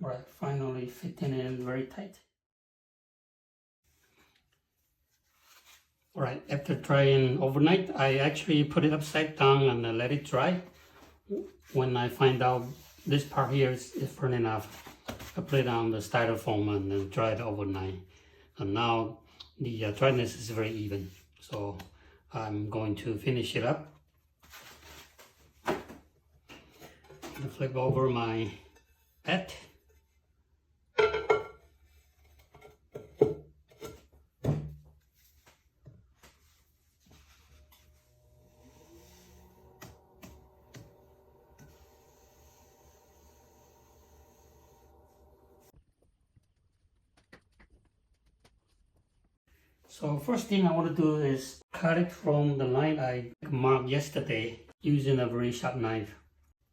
Alright, finally fitting in very tight. Alright, after drying overnight, I actually put it upside down and let it dry. When I find out this part here is firm enough, I put it on the styrofoam and then dry it overnight. And now the dryness is very even. So I'm going to finish it up. And flip over my bed. So first thing I want to do is cut it from the line I marked yesterday using a very sharp knife.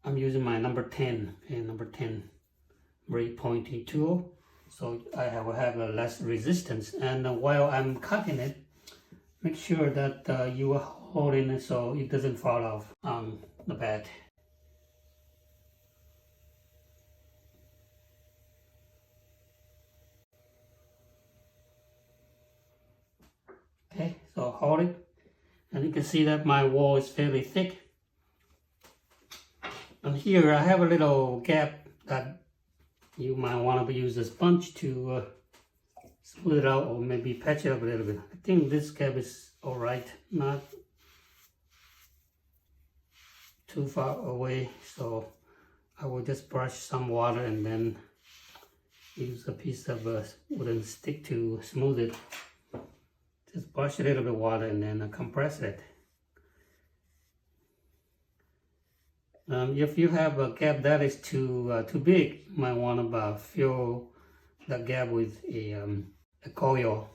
I'm using my number 10, okay, number 10, very pointy tool, so I will have a less resistance. And while I'm cutting it, make sure that you are holding it so it doesn't fall off on the bed. Okay, so hold it, and you can see that my wall is fairly thick. And here I have a little gap that you might want to use a sponge to smooth it out or maybe patch it up a little bit. I think this gap is alright, not too far away, so I will just brush some water and then use a piece of wooden stick to smooth it. Just brush a little bit of water and then compress it. If you have a gap that is too big, you might want to fill the gap with a coil.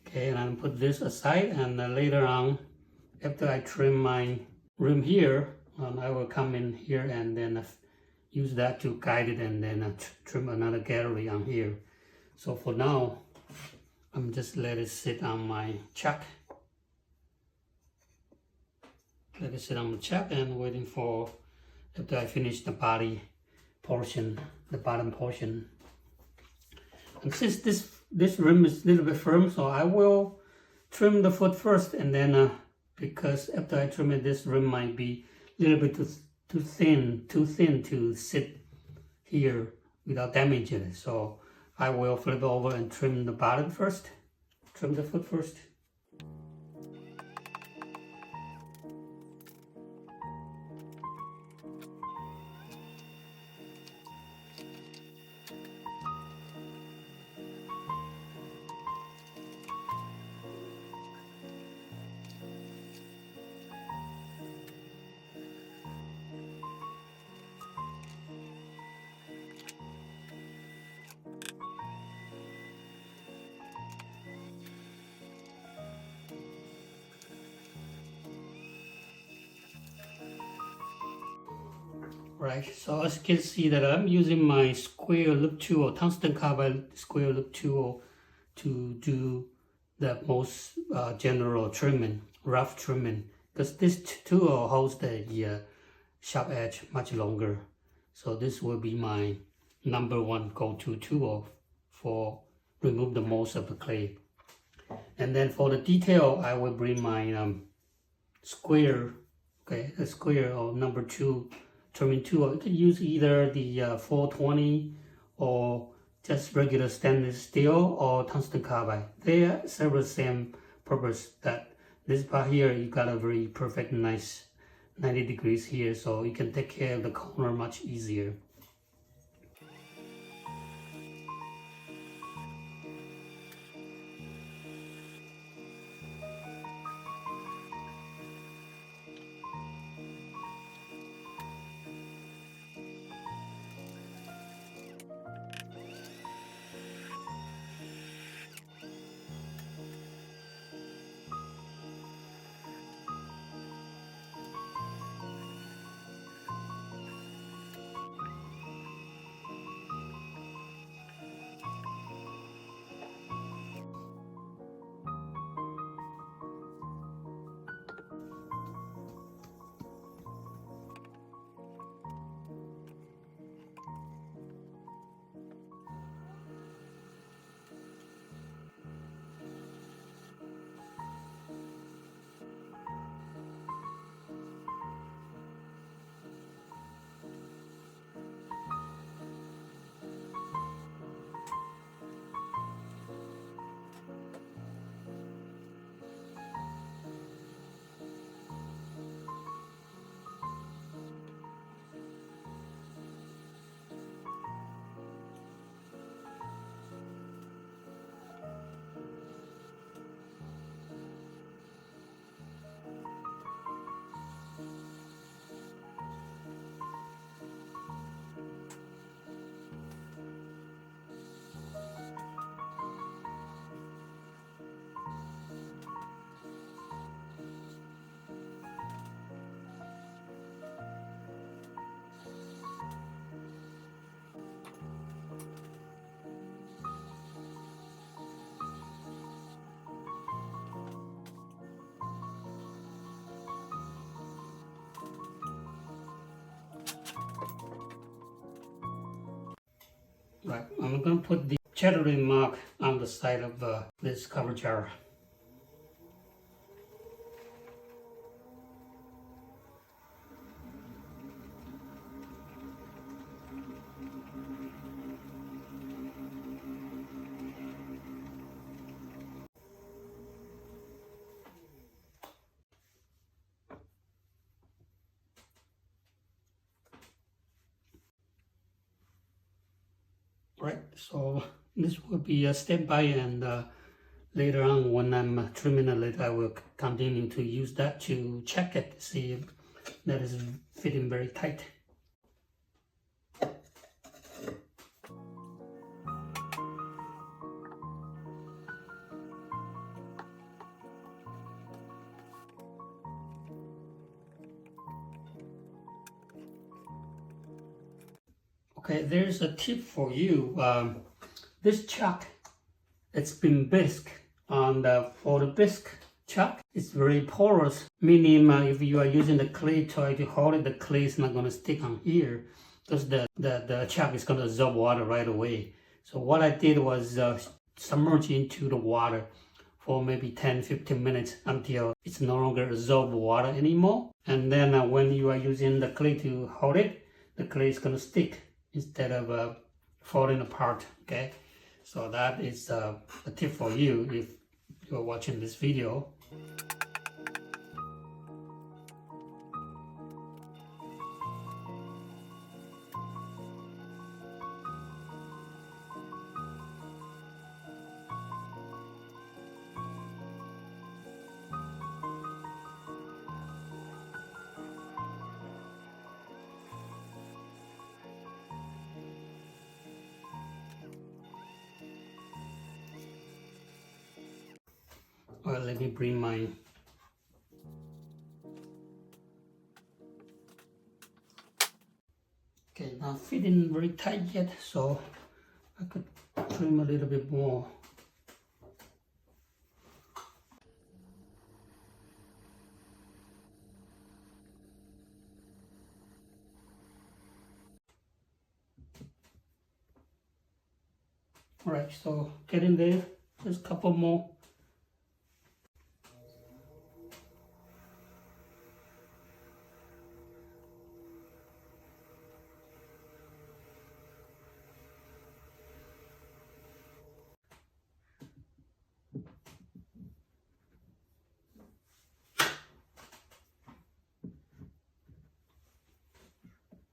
Okay, and I'll put this aside, and later on, after I trim my rim here, I will come in here and then use that to guide it, and then trim another gallery on here. So for now, I'm just let it sit on my chuck. Let it sit on the chuck and waiting for after I finish the body portion, the bottom portion. And since this rim is a little bit firm, so I will trim the foot first, and then because after I trim it, this rim might be a little bit too thin to sit here without damaging it. So I will flip over and trim the bottom first, trim the foot first. Right, so as you can see that I'm using my square loop tool, tungsten carbide square loop tool, to do the most general trimming, rough trimming, because this tool holds the sharp edge much longer. So this will be my number one go-to tool for remove the most of the clay. And then for the detail, I will bring my square, okay, a square or number 2 trimming tool. You can use either the 420 or just regular stainless steel or tungsten carbide. They serve the same purpose. That this part here, you got a very perfect, nice 90 degrees here, so you can take care of the corner much easier. Right, I'm going to put the chattering mark on the side of this cover jar. Right, so this will be a step by, and later on when I'm trimming the lid, I will continue to use that to check it, see if that is fitting very tight. Okay, there's a tip for you. This chuck, it's been bisque, and for the bisque chuck, it's very porous, meaning if you are using the clay toy to hold it, the clay is not going to stick on here, because the chuck is going to absorb water right away. So what I did was submerge into the water for maybe 10-15 minutes until it's no longer absorb water anymore. And then when you are using the clay to hold it, the clay is going to stick instead of falling apart. Okay, so that is a tip for you if you're watching this video. Well, let me bring my okay, not fitting very tight yet, so I could trim a little bit more. All right, so get in there, just a couple more.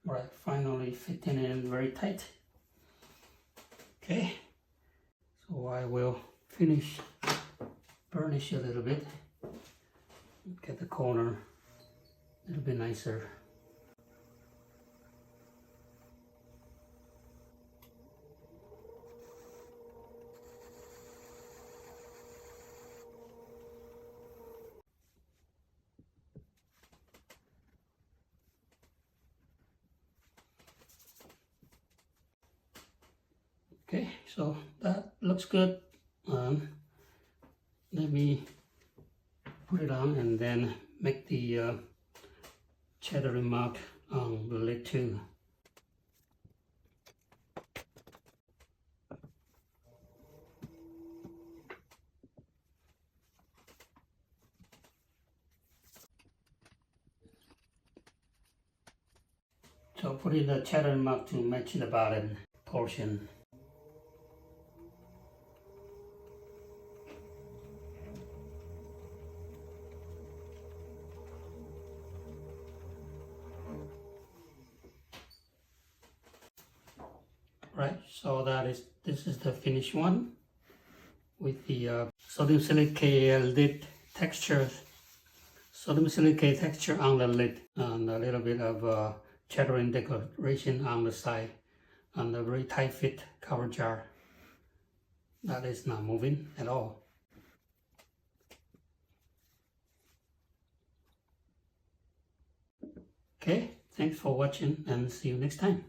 All right, finally fitting in very tight. Okay, so I will finish burnish a little bit, get the corner a little bit nicer. Okay, so that looks good. Let me put it on and then make the chattering mark on the lid too. So put in the chattering mark to match the bottom portion. Right, so this is the finished one with the sodium silicate lid texture. Sodium silicate texture on the lid and a little bit of chattering decoration on the side, and a very tight fit cover jar that is not moving at all. Okay, thanks for watching and see you next time.